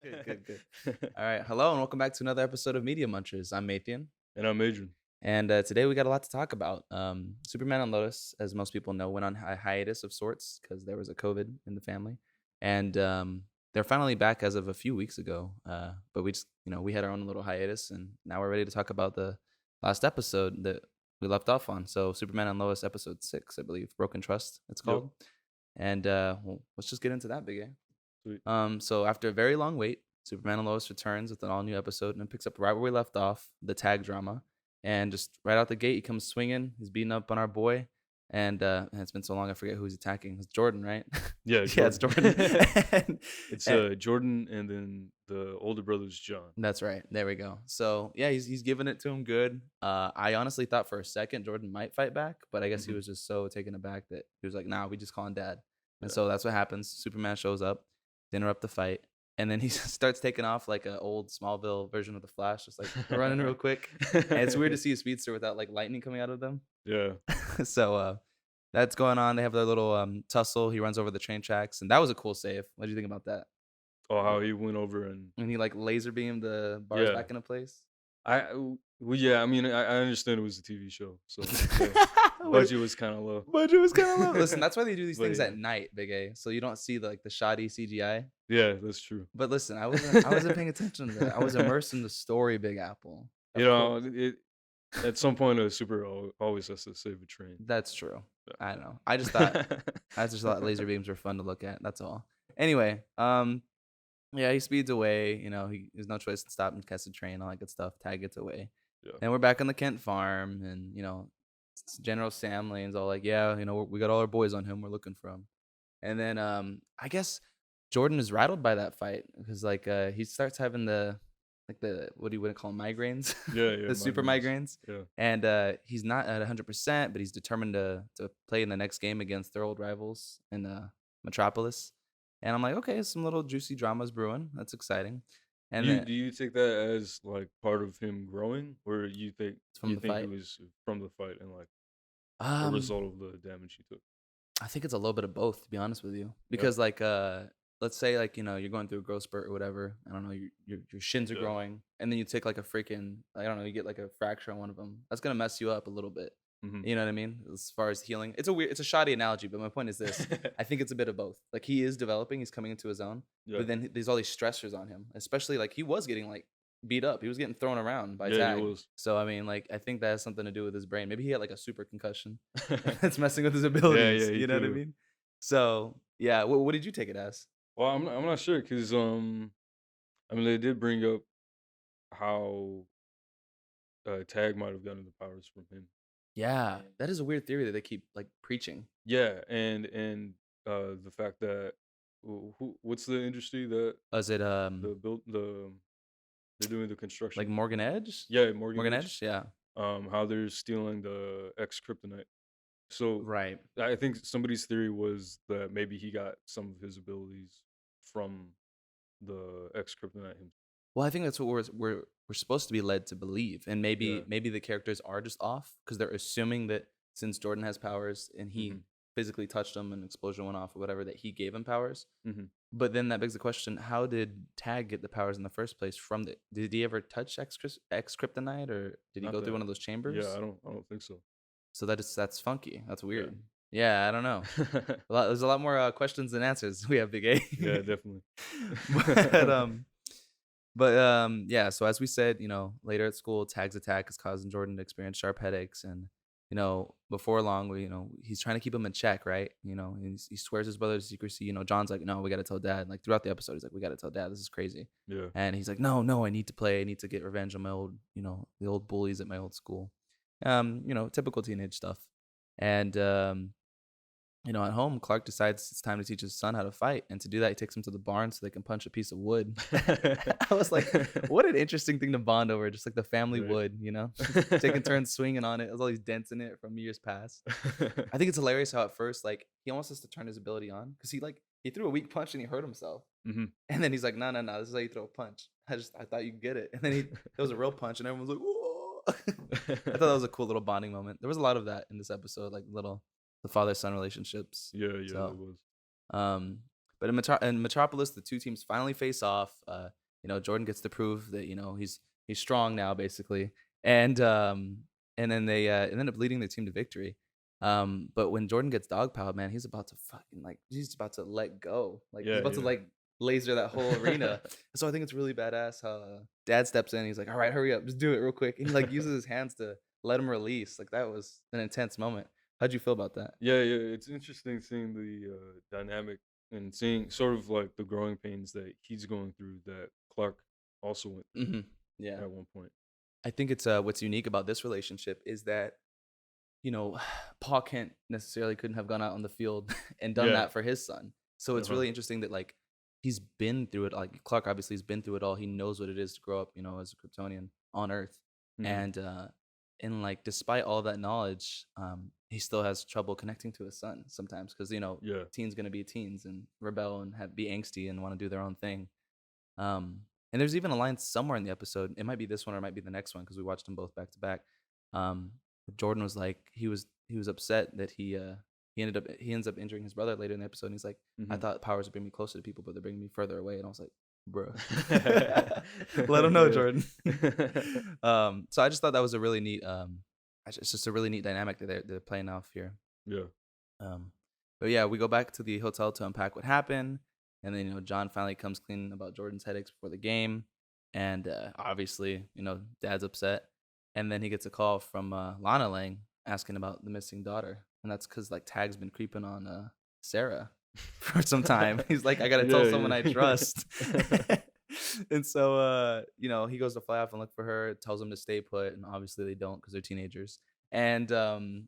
Good. All right. Hello and welcome back to another episode of Media Munchers. I'm Mathian. And I'm Adrian. And today we got a lot to talk about. Superman and Lois, as most people know, went on a hiatus of sorts because there was a COVID in the family. And they're finally back as of a few weeks ago. But we just, we had our own little hiatus. And now we're ready to talk about the last episode that we left off on. So Superman and Lois episode 6, I believe. Broken Trust, it's called. Yep. And well, let's just get into that, Big A. Sweet. So after a very long wait, Superman and Lois returns with an all-new episode and picks up right where we left off, the tag drama. And just right out the gate, he comes swinging. He's beating up on our boy. And it's been so long, I forget who he's attacking. It's Jordan, right? Yeah, yeah, it's Jordan. It's Jordan, and then the older brother's John. That's right. There we go. So, yeah, he's giving it to him good. I honestly thought for a second Jordan might fight back, but I guess he was just so taken aback that he was like, nah, we just call him dad. And so that's what happens. Superman shows up to interrupt the fight. And then he starts taking off like an old Smallville version of the Flash, just like running real quick. And it's weird to see a speedster without like lightning coming out of them. Yeah. So that's going on. They have their little tussle. He runs over the train tracks, and that was a cool save. What do you think about that? Oh, how he went over and he like laser beamed the bars back into place. I mean, I understand it was a TV show, so budget was kind of low. Listen, that's why they do these things at night, Big A, so you don't see the shoddy CGI. Yeah, that's true. But listen, I wasn't paying attention to that. I was immersed in the story, Big Apple. At some point, a superhero always has to save a train. That's true. Yeah. I know. I just thought laser beams were fun to look at. That's all. Anyway, yeah, he speeds away. There's no choice to stop and catch the train, all that good stuff. Tag gets away. Yeah. And we're back on the Kent farm, and General Sam Lane's all like, yeah, we got all our boys on him. We're looking for him. And then I guess Jordan is rattled by that fight because he starts having the what do you want to call them, migraines? Yeah, the super migraines. Yeah. And he's not at 100%, but he's determined to play in the next game against their old rivals in Metropolis. And I'm like, okay, some little juicy dramas brewing. That's exciting. And do you take that as like part of him growing, or you think it was from the fight and like a result of the damage he took? I think it's a little bit of both, to be honest with you, because let's say you're going through a growth spurt or whatever. I don't know, your shins are growing, and then you take like a freaking, I don't know, you get like a fracture on one of them. That's gonna mess you up a little bit. Mm-hmm. You know what I mean? As far as healing, it's a shoddy analogy, but my point is this: I think it's a bit of both. Like he is developing, he's coming into his own, but then there's all these stressors on him. Especially like he was getting like beat up, he was getting thrown around by Tag. He was. So I mean, like I think that has something to do with his brain. Maybe he had like a super concussion that's messing with his abilities. You know what I mean? So yeah, what did you take it as? Well, I'm not sure because I mean they did bring up how Tag might have gotten the powers from him. Yeah, that is a weird theory that they keep like preaching. Yeah, and the fact that what's the industry that is it they're doing the construction, like Morgan Edge? Yeah, Morgan Edge. Yeah. How they're stealing the X-Kryptonite. So right, I think somebody's theory was that maybe he got some of his abilities from the X-Kryptonite himself. Well, I think that's what we're supposed to be led to believe, and maybe the characters are just off because they're assuming that since Jordan has powers and he physically touched him and an explosion went off or whatever, that he gave him powers. Mm-hmm. But then that begs the question: how did Tag get the powers in the first place? Did he ever touch X-Kryptonite, or did he go through one of those chambers? Yeah, I don't think so. So that's funky. That's weird. Yeah, I don't know. There's a lot more questions than answers. We have Big A. Yeah, definitely. But yeah, so as we said, later at school, Tag's attack is causing Jordan to experience sharp headaches, and before long, he's trying to keep him in check, right? He swears his brother to secrecy. John's like, no, we got to tell Dad. Like throughout the episode, he's like, we got to tell Dad. This is crazy. Yeah. And he's like, no, I need to play. I need to get revenge on my old, the old bullies at my old school. Typical teenage stuff. And at home, Clark decides it's time to teach his son how to fight. And to do that, he takes him to the barn so they can punch a piece of wood. I was like, what an interesting thing to bond over. Just like the family wood, taking turns swinging on it. There's all these dents in it from years past. I think it's hilarious how at first, like, he almost has to turn his ability on because he threw a weak punch and he hurt himself. Mm-hmm. And then he's like, no, this is how you throw a punch. I thought you could get it. And then there was a real punch and everyone was like, whoa. I thought that was a cool little bonding moment. There was a lot of that in this episode, like the father-son relationships. Yeah, it was. But in Metropolis, the two teams finally face off. Jordan gets to prove that he's strong now, basically, and and then they end up leading the team to victory. But when Jordan gets dogpiled, man, he's about to he's about to let go. Like he's Yeah, about to yeah. like laser that whole arena. So I think it's really badass how Dad steps in. He's like, "All right, hurry up, just do it real quick." And he like uses his hands to let him release. Like that was an intense moment. How'd you feel about that? Yeah, yeah. It's interesting seeing the dynamic and seeing sort of like the growing pains that he's going through that Clark also went through Yeah, at one point. I think it's what's unique about this relationship is that you know, Paul Kent necessarily couldn't have gone out on the field and done Yeah. that for his son. So it's Uh-huh. really interesting that like he's been through it. Like Clark obviously has been through it all. He knows what it is to grow up, as a Kryptonian on Earth. Hmm. And like despite all that knowledge, he still has trouble connecting to his son sometimes because Yeah. teens gonna be teens and rebel and be angsty and want to do their own thing. And there's even a line somewhere in the episode. It might be this one or it might be the next one because we watched them both back to back. Um, Jordan was like he was upset that he ends up injuring his brother later in the episode. And he's like, I Hmm. thought powers would bring me closer to people, but they're bringing me further away. And I was like, bro, let him know, Yeah. Jordan. So I just thought that was a really neat. It's just a really neat dynamic that they're playing off here. Yeah. Um, but yeah, we go back to the hotel to unpack what happened, and then John finally comes clean about Jordan's headaches before the game, and obviously Dad's upset, and then he gets a call from Lana Lang asking about the missing daughter, and that's because like Tag's been creeping on Sarah for some time. He's like, I gotta tell Yeah, someone I trust. yeah. And so he goes to fly off and look for her, tells them to stay put, and obviously they don't because they're teenagers. And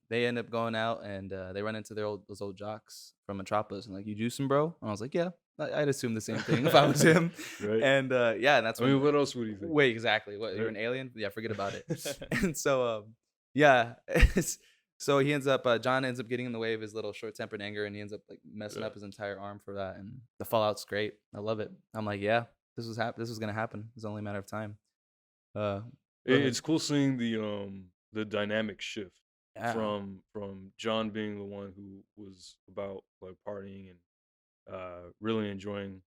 they end up going out and they run into those old jocks from Metropolis and like, you juicing, bro? And I was like, yeah, I'd assume the same thing if I was him. Right. And yeah, and that's I when mean, what else would you think? wait, exactly. What, you're Right. an alien? Yeah, forget about it. And so yeah. So he ends up John ends up getting in the way of his little short-tempered anger and he ends up like messing Yeah. up his entire arm for that. And the fallout's great. I love it. I'm like, yeah, this was gonna happen. It's only a matter of time. Uh Go ahead. It's cool seeing the dynamic shift Yeah. from John being the one who was about like partying and really enjoying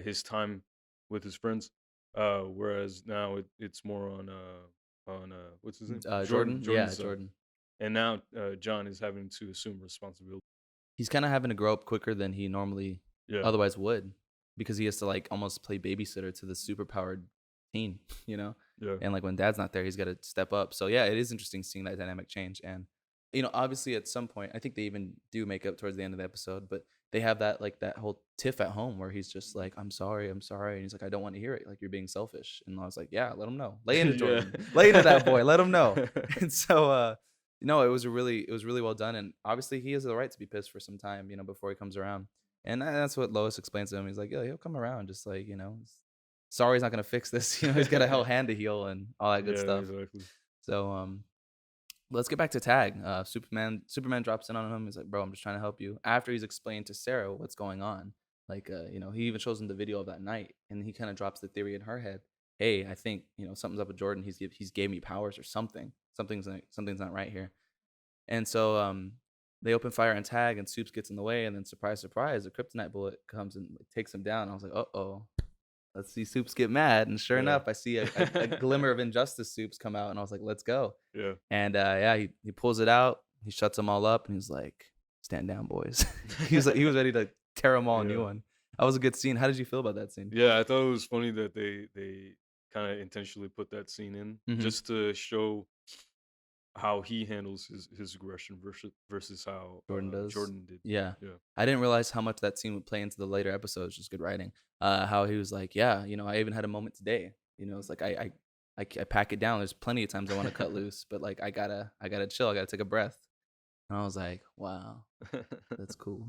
his time with his friends, whereas now it's more on what's his name, Jordan? Yeah, Jordan's side, Jordan. and now John is having to assume responsibility. He's kinda having to grow up quicker than he normally Yeah, otherwise would, because he has to, like, almost play babysitter to the superpowered teen, you know? yeah, And, like, when dad's not there, he's gotta step up. So, yeah, it is interesting seeing that dynamic change, and, obviously, at some point I think they even do make up towards the end of the episode, but they have that, like, that whole tiff at home where he's just like, I'm sorry," and he's like, "I don't wanna hear it, like, you're being selfish," and I was like, "Yeah, let him know. Lay into yeah. Jordan. Lay into that boy. Let him know." And so, no, it was really well done, and obviously he has the right to be pissed for some time, before he comes around, and that's what Lois explains to him. He's like, "Yeah, he'll come around, just like sorry's not gonna fix this. He's got a whole hand to heal and all that good Yeah, stuff." exactly. So let's get back to Tag. Superman drops in on him. He's like, "Bro, I'm just trying to help you." After he's explained to Sarah what's going on, like, he even shows him the video of that night, and he kind of drops the theory in her head. Hey, I think something's up with Jordan. He's gave me powers or something. Something's not right here. And so they open fire and Tag, and Soups gets in the way, and then surprise, surprise, a kryptonite bullet comes and like, takes him down. I was like, oh, let's see Soups get mad. And sure Yeah, enough, I see a glimmer of injustice Soups come out, and I was like, let's go. yeah. And yeah, he pulls it out, he shuts them all up, and he's like, stand down, boys. He was ready to tear them all a new Yeah. one. That was a good scene. How did you feel about that scene? Yeah, I thought it was funny that they kind of intentionally put that scene in Hmm. just to show how he handles his aggression versus how Jordan does. Jordan did. Yeah. Yeah. I didn't realize how much that scene would play into the later episodes. Just good writing. How he was like, yeah, I even had a moment today. It's like I pack it down. There's plenty of times I want to cut loose, but like I gotta chill. I gotta take a breath. And I was like, wow, that's cool.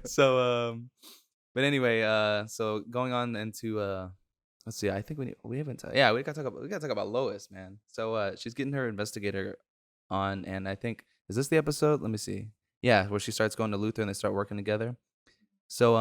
So but anyway, so going on into let's see. I think we haven't yeah, we gotta talk about Lois, man. So she's getting her investigator on, and I think is this the episode? Let me see. Yeah, where she starts going to Luther and they start working together. So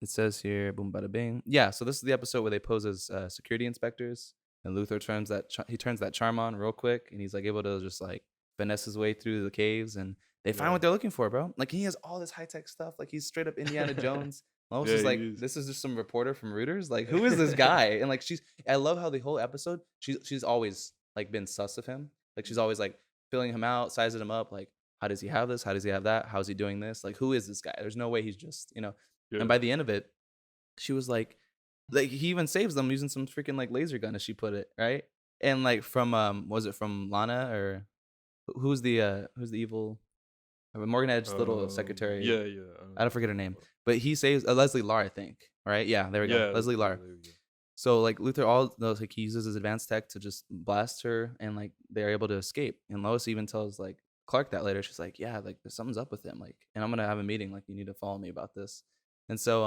it says here, boom, bada bing. Yeah, so this is the episode where they pose as security inspectors, and Luther turns that charm on real quick, and he's like able to just like finesse his way through the caves, and they find Yeah. what they're looking for, bro. Like he has all this high tech stuff. Like he's straight up Indiana Jones. Lois Yeah, is like, he is. this is just some reporter from Reuters. Like, who is this guy? And like, I love how the whole episode, she's always like been sus of him. Like, she's always like filling him out, sizing him up. Like, how does he have this? How does he have that? How's he doing this? Like, who is this guy? There's no way he's just, you know. And Yeah. by the end of it, she was like he even saves them using some freaking like laser gun, as she put it, right? And like from was it from Lana or who's the evil Morgan Edge's little secretary? Yeah, yeah. I don't forget her name, but he saves Leslie Lar, I think. Right? Yeah, there we go, Yeah, Leslie yeah, Lar. there we go. So like Luther, all those like he uses his advanced tech to just blast her, and like they're able to escape. And Lois even tells like Clark that later. She's like, yeah, like there's something's up with him. Like, and I'm gonna have a meeting. Like, you need to follow me about this. And so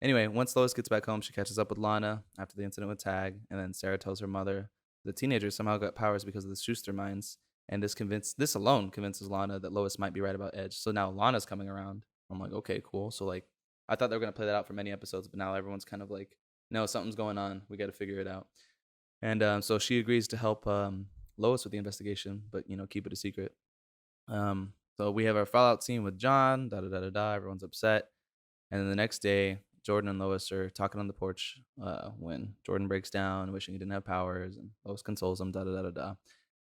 anyway, once Lois gets back home, she catches up with Lana after the incident with Tag, and then Sarah tells her mother the teenager somehow got powers because of the Schuster mines, and this alone convinces Lana that Lois might be right about Edge. So now Lana's coming around. I'm like, okay, cool. So like, I thought they were gonna play that out for many episodes, but now everyone's kind of like, no, something's going on. We got to figure it out. And so she agrees to help Lois with the investigation, but keep it a secret. So we have our fallout scene with John. Da da da da da. Everyone's upset. And then the next day, Jordan and Lois are talking on the porch when Jordan breaks down, wishing he didn't have powers, and Lois consoles him, da da da da da.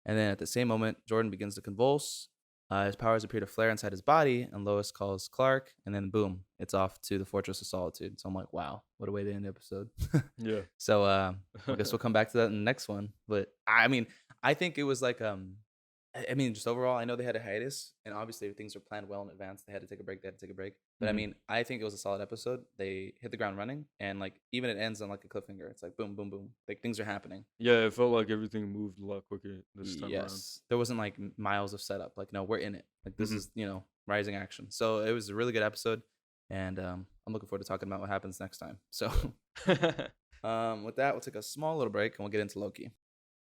And then at the same moment, Jordan begins to convulse. His powers appear to flare inside his body, and Lois calls Clark, and then boom, it's off to the Fortress of Solitude. So I'm like, wow, what a way to end the episode. Yeah. So I guess we'll come back to that in the next one. But I mean, I think it was like I mean, just overall, I know they had a hiatus, and obviously things were planned well in advance. They had to take a break. They had to take a break. But I Mhm. mean, I think it was a solid episode. They hit the ground running, and like even it ends on like a cliffhanger. It's like boom, boom, boom. Like things are happening. Yeah, it felt like everything moved a lot quicker this time around. Yes, there wasn't like miles of setup. Like no, we're in it. Like this Mhm. is rising action. So it was a really good episode, and I'm looking forward to talking about what happens next time. So Yeah. with that, we'll take a small little break, and we'll get into Loki.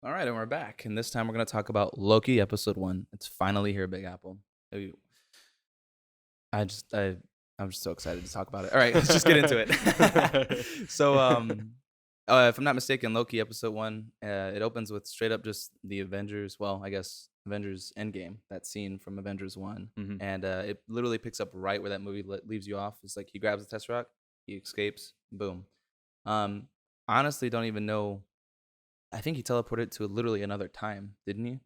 All right, and we're back, and this time we're gonna talk about Loki episode 1. It's finally here, Big Apple. Hey, I'm just so excited to talk about it. All right, let's just get into it. So, if I'm not mistaken, Loki episode 1, it opens with straight up just the Avengers. Well, I guess Avengers Endgame, that scene from Avengers 1, Mhm. and it literally picks up right where that movie leaves you off. It's like he grabs the Tesseract, he escapes, boom. Um, honestly, don't even know. I think he teleported to literally another time, didn't he?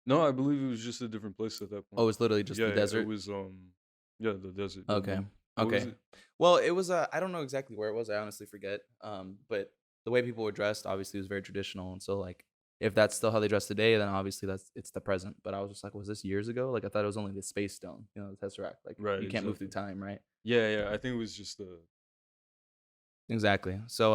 No, I believe it was just a different place at that Oh, point. it's literally just Yeah, the it desert. was yeah, the desert. Okay. What was Okay. it? Well, it was I don't know exactly where it was. I honestly forget. But the way people were dressed obviously was very traditional, and so like if that's still how they dress today, then obviously it's the present. But I was just like, was this years ago? Like I thought it was only the space stone, the Tesseract. Like Right, you can't move through exactly. time, right? Yeah, yeah, I think it was just the Exactly. So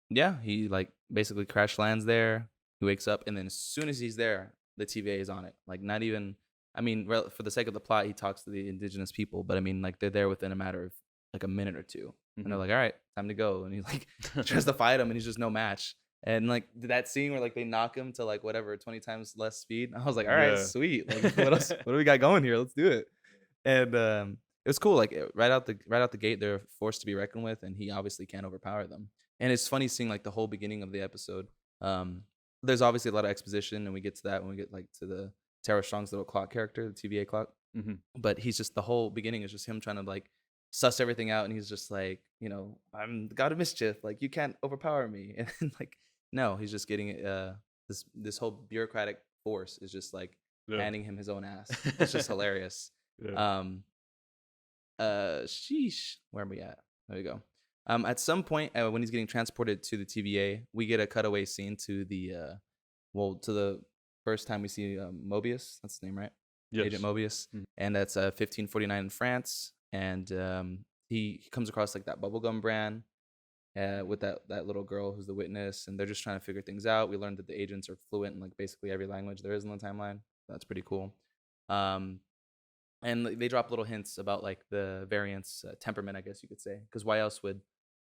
yeah, he like basically crash lands there. He wakes up, and then as soon as he's there, the TVA is on it. Like not even. I mean, for the sake of the plot, he talks to the indigenous people, but I mean, like they're there within a matter of like a minute or two, and they're Mhm. like, "All right, time to go." And he like tries to fight him, and he's just no match. And like that scene where like they knock him to like whatever 20 times less speed, I was like, "All right, Yeah. sweet. Like what else? What do we got going here? Let's do it." And it was cool. Like right out the gate, they're forced to be reckoned with, and he obviously can't overpower them. And it's funny seeing like the whole beginning of the episode. Um, there's obviously a lot of exposition, and we get to that when we get like to the Tara Strong's little clock character, the TVA clock. Mhm. But he's just the whole beginning is just him trying to like suss everything out, and he's just like, I'm the god of mischief. Like you can't overpower me, and like no, he's just getting this whole bureaucratic force is just like Yeah. handing him his own ass. It's just hilarious. Yeah. Um, sheesh. Where are we at? There we go. At some point, when he's getting transported to the TVA, we get a cutaway scene to to the first time we see Mobius. That's his name, right? Agent Yes. Mobius, Mhm. and that's 1549 in France. And he comes across like that bubblegum brand with that little girl who's the witness, and they're just trying to figure things out. We learned that the agents are fluent in like basically every language there is in the timeline. That's pretty cool. Um, and they drop little hints about like the variant's temperament, I guess you could say, because why else would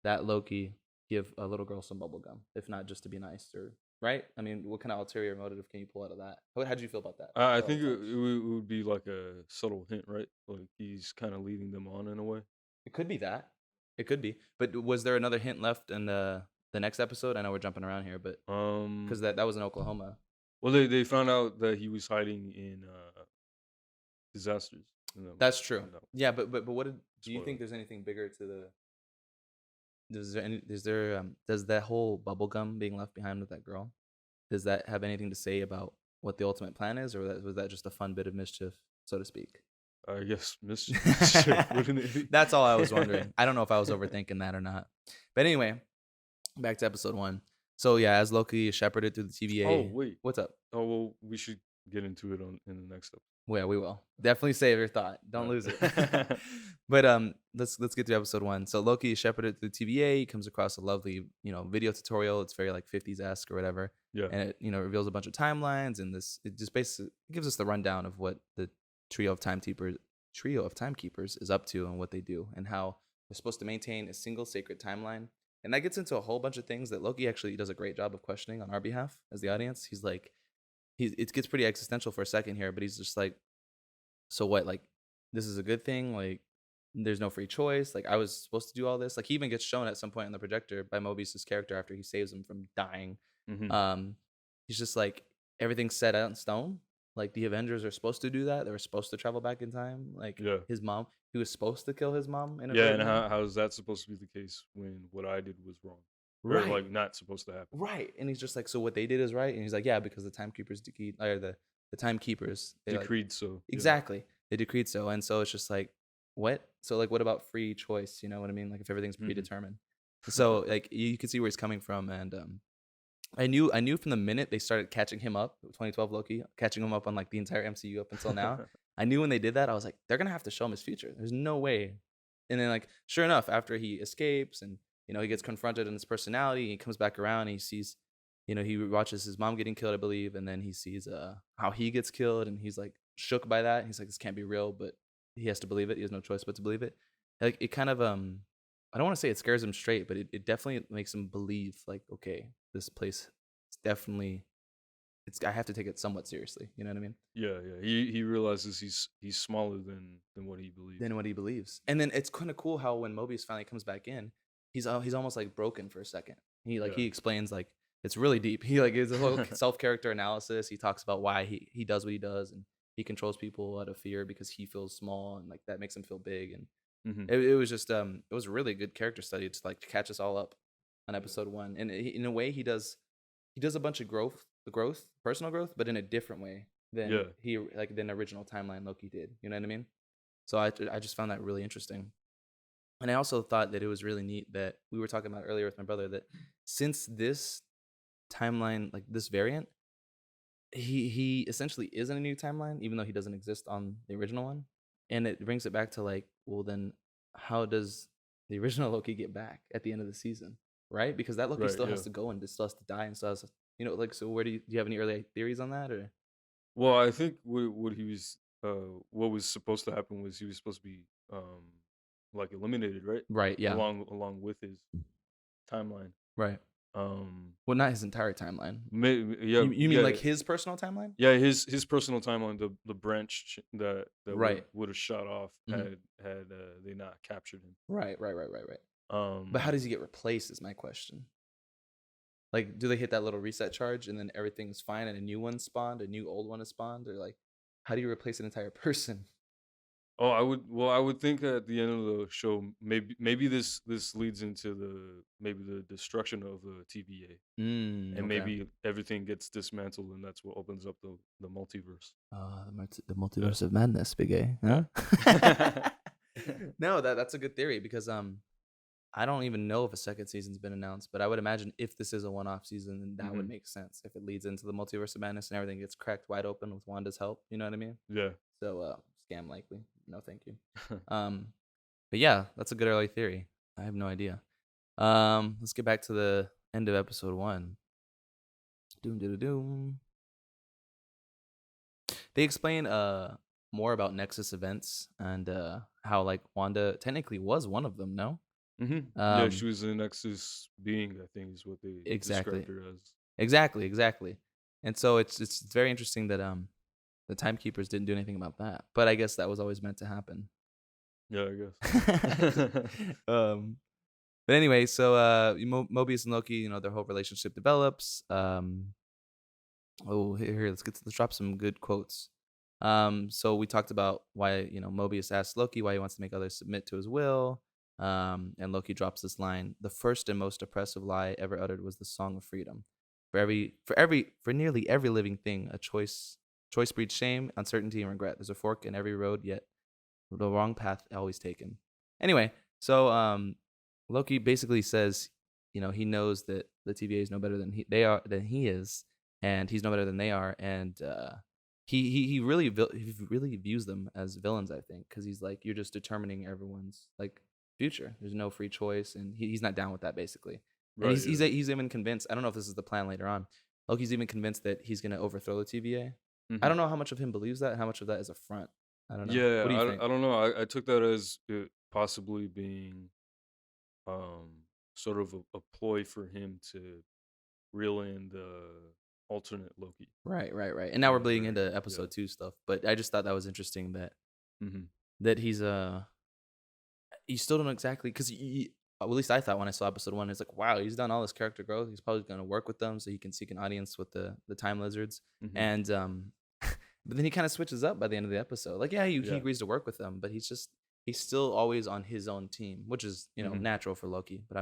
that Loki give a little girl some bubble gum if not just to be nice, or right? I mean, what kind of ulterior motive can you pull out of that? How did you feel about that? I All think the it, time. it would be like a subtle hint, right? Like he's kind of leading them on in a way. It could be that. It could be. But was there another hint left in the next episode? I know we're jumping around here, but because Um, that was in Oklahoma. well, they found out that he was hiding in disasters. In the, That's true. in the Yeah, but what do you spoiler. think? There's anything bigger to the? Does that whole bubble gum being left behind with that girl? Does that have anything to say about what the ultimate plan is, or was that just a fun bit of mischief, so to speak? I guess mischief, wouldn't it be? That's all I was wondering. I don't know if I was overthinking that or not. But anyway, back to episode 1. So yeah, as Loki is shepherded through the Oh TVA. wait. What's up? Oh well, we should get into it on in the next episode. Well, yeah, we will definitely save your thought. All Don't lose it. right. But let's get through episode 1. So Loki is shepherded through TVA. He comes across a lovely video tutorial. It's very like 50s esque or whatever, Yeah. and it reveals a bunch of timelines, and it just basically gives us the rundown of what the trio of timekeepers is up to and what they do and how they're supposed to maintain a single sacred timeline. And that gets into a whole bunch of things that Loki actually does a great job of questioning on our behalf as the audience. He's like, it gets pretty existential for a second here, but he's just like, so what? Like, this is a good thing? Like, there's no free choice? Like, I was supposed to do all this? Like, he even gets shown at some point on the projector by Mobius's character after he saves him from dying. Hmm. He's just like, everything's set out in stone. Like, the Avengers are supposed to do that. They were supposed to travel back in time. Like, Yeah. his mom, he was supposed to kill his mom. Yeah, and how is that supposed to be the case when what I did was wrong? Or Right. like not supposed to happen. Right. And he's just like, so what they did is right. And he's like, yeah, because the timekeepers decreed, or the timekeepers they like, Decreed so. Yeah. exactly, they decreed so. And so it's just like, what? So like, what about free choice? You know what I mean? Like, if everything's Mhm. predetermined. So like, you can see where he's coming from. And I knew from the minute they started catching him up, 2012 Loki, catching him up on like the entire MCU up until now. I knew when they did that, I was like, they're gonna have to show him his future. There's no way. And then like, sure enough, after he escapes and he gets confronted in his personality, he comes back around and he sees, he watches his mom getting killed, I believe, and then he sees how he gets killed, and he's like shook by that. He's like, this can't be real, but he has to believe it. He has no choice but to believe it. Like, it kind of I don't want to say it scares him straight, but it definitely makes him believe like, okay, this place is definitely, I have to take it somewhat seriously. You know what I mean? Yeah, yeah. He realizes he's smaller than what he believes. Than what he believes. And then it's kind of cool how when Mobius finally comes back in, he's almost like broken for a second. He Yeah. he explains like, it's really deep. He like is a whole self-character analysis. He talks about why he does what he does, and he controls people out of fear because he feels small, and like that makes him feel big. And Mhm. it was just it was a really good character study to like to catch us all up on episode 1. And in a way, he does a bunch of personal growth, but in a different way than Yeah. than original timeline Loki did. You know what I mean? So I just found that really interesting. And I also thought that it was really neat that we were talking about earlier with my brother that since this timeline, like this variant, he essentially is in a new timeline, even though he doesn't exist on the original one. And it brings it back to like, well, then how does the original Loki get back at the end of the season? Right? Because that Loki Right, still has yeah. to go and still has to die and still has, like, so where do you have any early theories on that? Or Well, I think what he was what was supposed to happen was he was supposed to be like eliminated, right? right, yeah, Along with his timeline. right. Um Well, not his entire timeline. yeah, You mean yeah. like his personal timeline? Yeah, his personal timeline, the branch that Right. would have shot off Mhm. had they not captured him. Right. But how Um, does he get replaced is my question. Like, do they hit that little reset charge and then everything's fine and a new one spawned, a new old one is spawned? Or like, how do you replace an entire person? oh, I would think at the end of the show, maybe this leads into maybe the destruction of the TVA, and Okay. maybe everything gets dismantled, and that's what opens up the multiverse. The Yeah, multiverse of madness, Big A, yeah. huh? No, that's a good theory because I don't even know if a second season's been announced, but I would imagine if this is a one-off season, then that would Hmm. make sense if it leads into the multiverse of madness and everything gets cracked wide open with Wanda's help. You know what I mean? Yeah. So scam likely. No, thank you. Um, but yeah, that's a good early theory. I have no idea. Let's get back to the end of episode 1. Doom doom doom. They explain more about Nexus events and how like Wanda technically was one of them. No. Yeah, Um, she was an Nexus being, I think, is what they exactly. described her as. Exactly. And so it's very interesting that the timekeepers didn't do anything about that. But I guess that was always meant to happen. Yeah, I guess. um but anyway, so Mobius and Loki, their whole relationship develops. Let's drop some good quotes. So we talked about why, Mobius asks Loki why he wants to make others submit to his will. And Loki drops this line: "The first and most oppressive lie ever uttered was the song of freedom. For nearly every living thing, a choice breeds shame, uncertainty, and regret. There's a fork in every road, yet the wrong path always taken." Anyway, so Loki basically says, he knows that the TVA is no better than he is, and he's no better than they are, and he really views them as villains, I think, because he's like, you're just determining everyone's like future. There's no free choice, and he's not down with that basically. And Right. Yeah. he's even convinced. I don't know if this is the plan later on. Loki's even convinced that he's gonna overthrow the TVA. I Hmm. don't know how much of him believes that, and how much of that is a front. I don't know. Yeah. What do you think? I don't know. I took that as it possibly being sort of a ploy for him to reel in the alternate Loki. Right, right, right. And now we're bleeding Where into yeah. episode 2 stuff, but I just thought that was interesting that Hmm. he's you still don't exactly because at least I thought when I saw episode 1, it's like, wow, he's done all this character growth. He's probably going to work with them so he can seek an audience with the time lizards. Hmm. And but then he kind of switches up by the end of the episode. Like, yeah, he Yeah. agrees to work with them, but he's still always on his own team, which is, Hmm. natural for Loki. But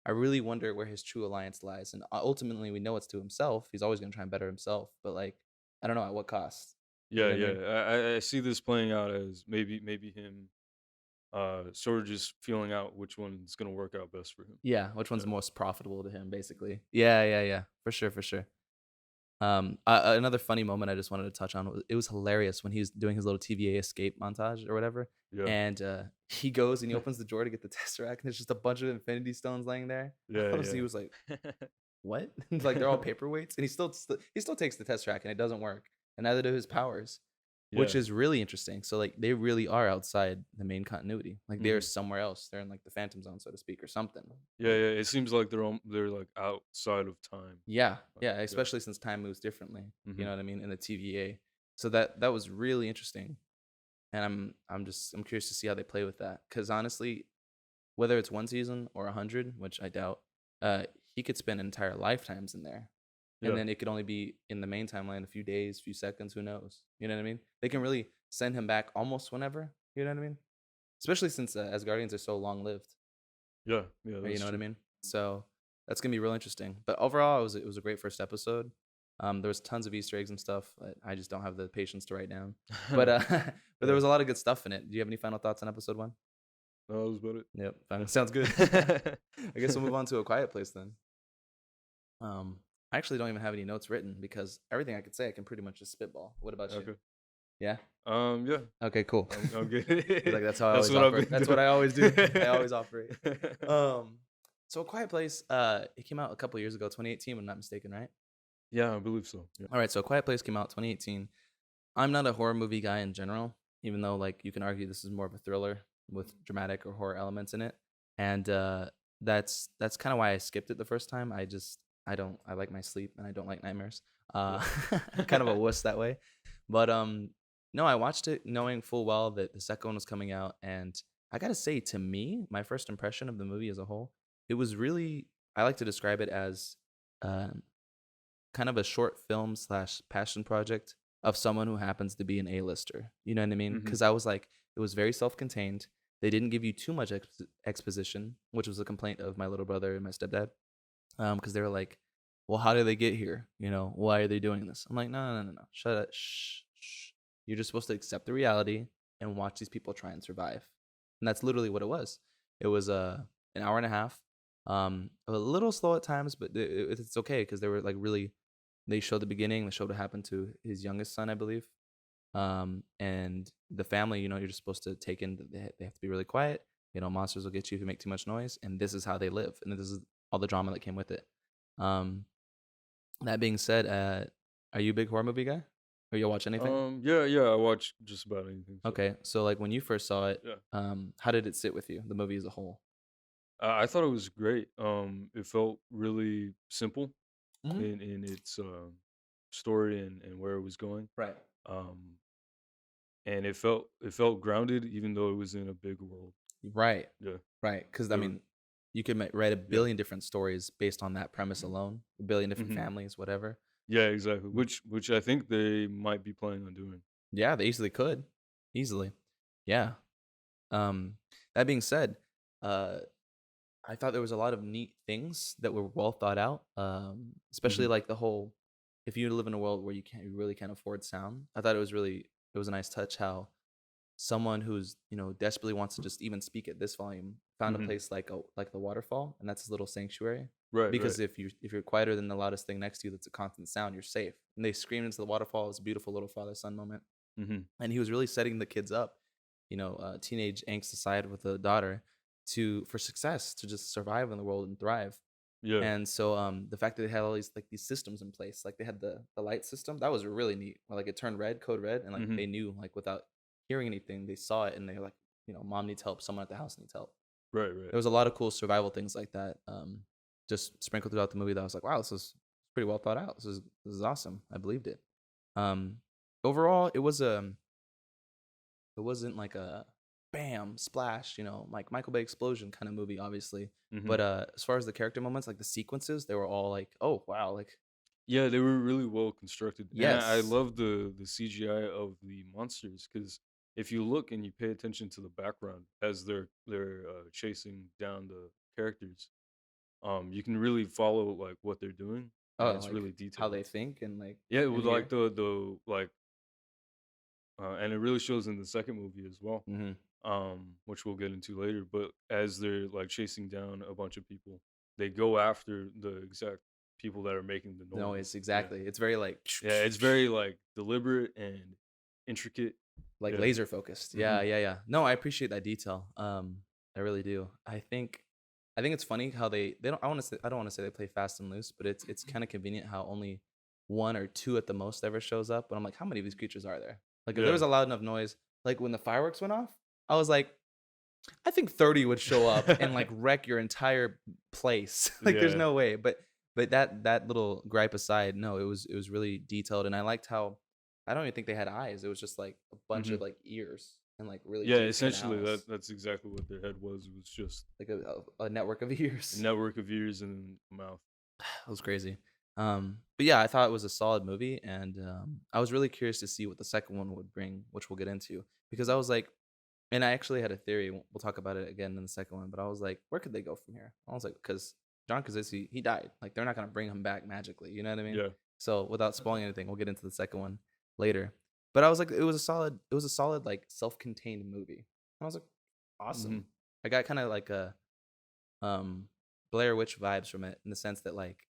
I really wonder where his true alliance lies. And ultimately, we know it's to himself. He's always going to try and better himself, but like, I don't know at what cost. You Yeah. know what I mean? Yeah. I see this playing out as maybe him sort of just feeling out which one's gonna work out best for him. Yeah, which one's Yeah. most profitable to him, basically. Yeah, yeah, yeah, for sure, for sure. Another funny moment I just wanted to touch on. It was hilarious when he was doing his little TVA escape montage or whatever, Yeah. and he goes and he opens the drawer to get the tesseract, and there's just a bunch of Infinity Stones laying there. Yeah. Honestly, he was like, "What?" Like they're all paperweights, and he still takes the tesseract, and it doesn't work, and neither do his powers, which Yeah. is really interesting. So like they really are outside the main continuity. Like they're Hmm. somewhere else. They're in like the Phantom Zone, so to speak, or something. Yeah. Like, Yeah. It seems like they're like outside of time. yeah, Like, yeah, yeah. especially since time moves differently. You Hmm. know what I mean in the TVA. So that was really interesting, and I'm curious to see how they play with that. Because honestly, whether it's one season or 100, which I doubt, uh, he could spend entire lifetimes in there, and Yeah. then it could only be in the main timeline a few days, few seconds, who knows? You know what I mean? They can really send him back almost whenever. You know what I mean? Especially since Asgardians are so long lived. Yeah. Yeah. You That's know what I true. mean? So that's gonna be real interesting. But overall, it was a great first episode. There was tons of Easter eggs and stuff that I just don't have the patience to write down. But but there Yeah. was a lot of good stuff in it. Do you have any final thoughts on episode 1? No, that was about Yep, sounds good. it. I guess we'll move on to A Quiet Place then. I actually don't even have any notes written because everything I could say I can pretty much just spitball. What about you? Okay. Yeah. Yeah. Okay. Cool. I'm good. He's like, that's how I That's always what I've operate. been That's what doing. I always do. I always operate. Um, so A Quiet Place, it came out a couple years ago, 2018, if I'm not mistaken, right? Yeah, I believe so. Yeah. All right, so A Quiet Place came out 2018. I'm not a horror movie guy in general, even though like you can argue this is more of a thriller with dramatic or horror elements in it. And that's kind of why I skipped it the first time. I like my sleep and I don't like nightmares. Yeah. Kind of a wuss that way. But no, I watched it knowing full well that the second one was coming out, and I got to say, to me, my first impression of the movie as a whole, it was really, I like to describe it as uh, kind of a short film slash passion project of someone who happens to be an A-lister. You know what I mean? Hmm. Because I was like, it was very self-contained. They didn't give you too much exposition, which was a complaint of my little brother and my stepdad. Because they were like, well, how did they get here? Why are they doing this? I'm like, no, no, no, no. Shut up. Shh, shh. You're just supposed to accept the reality and watch these people try and survive. And that's literally what it was. It was an hour and a half. A little slow at times, but it's okay because they were like really. They showed the beginning. They showed what happened to his youngest son, I believe. And the family. You're just supposed to take in. They have to be really quiet. Monsters will get you if you make too much noise, and this is how they live, and this is all the drama that came with it. Um, that being said, are you a big horror movie guy? Or you watch anything? Yeah, yeah. I watch just about anything. So Okay, so like when you first saw it, yeah. how did it sit with you, the movie as a whole? I thought it was great. It felt really simple Hmm. in its story and where it was going. Right, Um, and it felt grounded, even though it was in a big world. right, Yeah. right. Because I There were mean, you could write a yeah. billion different stories based on that premise alone, a billion different Hmm. families, whatever. Yeah, exactly. Which I think they might be planning on doing. Yeah, they easily could. Easily. Yeah. Um, that being said, uh, I thought there was a lot of neat things that were well thought out. Especially Mhm. like the whole if you live in a world where you really can't afford sound. I thought it was a nice touch how someone who's, desperately wants to just even speak at this volume found a Mhm. place like the waterfall, and that's his little sanctuary. Right, right. Because if you're quieter than the loudest thing next to you that's a constant sound, you're safe. And they screamed into the waterfall. It was a beautiful little father son moment. Mhm. And he was really setting the kids up, teenage angst aside with a daughter, to for success, to just survive in the world and thrive. Yeah. And so the fact that they had all these systems in place, like they had the light system, that was really neat. Where like it turned red, code red, and like Mhm. they knew like without hearing anything, they saw it and they're like, mom needs help, someone at the house needs help. Right, right. There was a lot of cool survival things like that, just sprinkled throughout the movie that I was like, wow, this is pretty well thought out. This is awesome. I believed it. Um, overall, it wasn't like a bam splash, like Michael Bay explosion kind of movie, obviously. Mhm. But as far as the character moments, like the sequences, they were all like, oh wow, like Yeah, they were really well constructed, and I yes, love the CGI of the monsters because if you look and you pay attention to the background as they're chasing down the characters, you can really follow like what they're doing, and oh it's like really how detailed. they think and like Yeah, it and was like here. the like, and it really shows in the second movie as well, Hmm. which we'll get into later. But as they're like chasing down a bunch of people, they go after the exact people that are making the No, noises. it's Yeah, exactly. It's very like yeah, it's very like deliberate and intricate. like Yeah. laser focused. Yeah, Hmm. yeah, yeah. No, I appreciate that detail. I really do. I think it's funny how they don't. I don't want to say they play fast and loose, but it's kind of convenient how only one or two at the most ever shows up. But I'm like, how many of these creatures are there? Like, if there Yeah. was a loud enough noise, like when the fireworks went off, I was like, I think 30 would show up and like wreck your entire place. Like, there's Yeah. no way. But that little gripe aside, no, it was really detailed, and I liked how I don't even think they had eyes. It was just like a bunch Hmm. of like ears and like really Yeah. deep Essentially, canals, that's exactly what their head was. It was just like a network of a ears. network of ears and a mouth. It was crazy. But yeah, I thought it was a solid movie, and I was really curious to see what the second one would bring, which we'll get into, because I was like, and I actually had a theory. We'll talk about it again in the second one, but I was like, where could they go from here? I was like, because John Krasinski, he died. Like, they're not gonna bring him back magically. You know what I mean? Yeah. So without spoiling anything, we'll get into the second one later. But I was like, it was a solid like self-contained movie. I was like, Hmm. awesome. I got kind of like a um Blair Witch vibes from it in the sense that like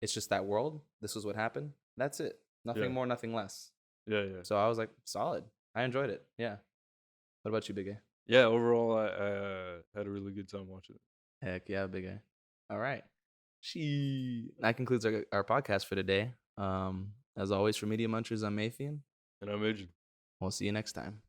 it's just that world. This was what happened. That's it. Yeah. Nothing more, nothing less. Yeah. Yeah. So I was like, solid. I enjoyed it. Yeah. What about you, Big A? Yeah. Overall, I had a really good time watching it, Heck yeah, Big A. All right. That concludes our podcast for today. As always, for Media Munchers, I'm Mathian. and I'm edging. We'll see you next time.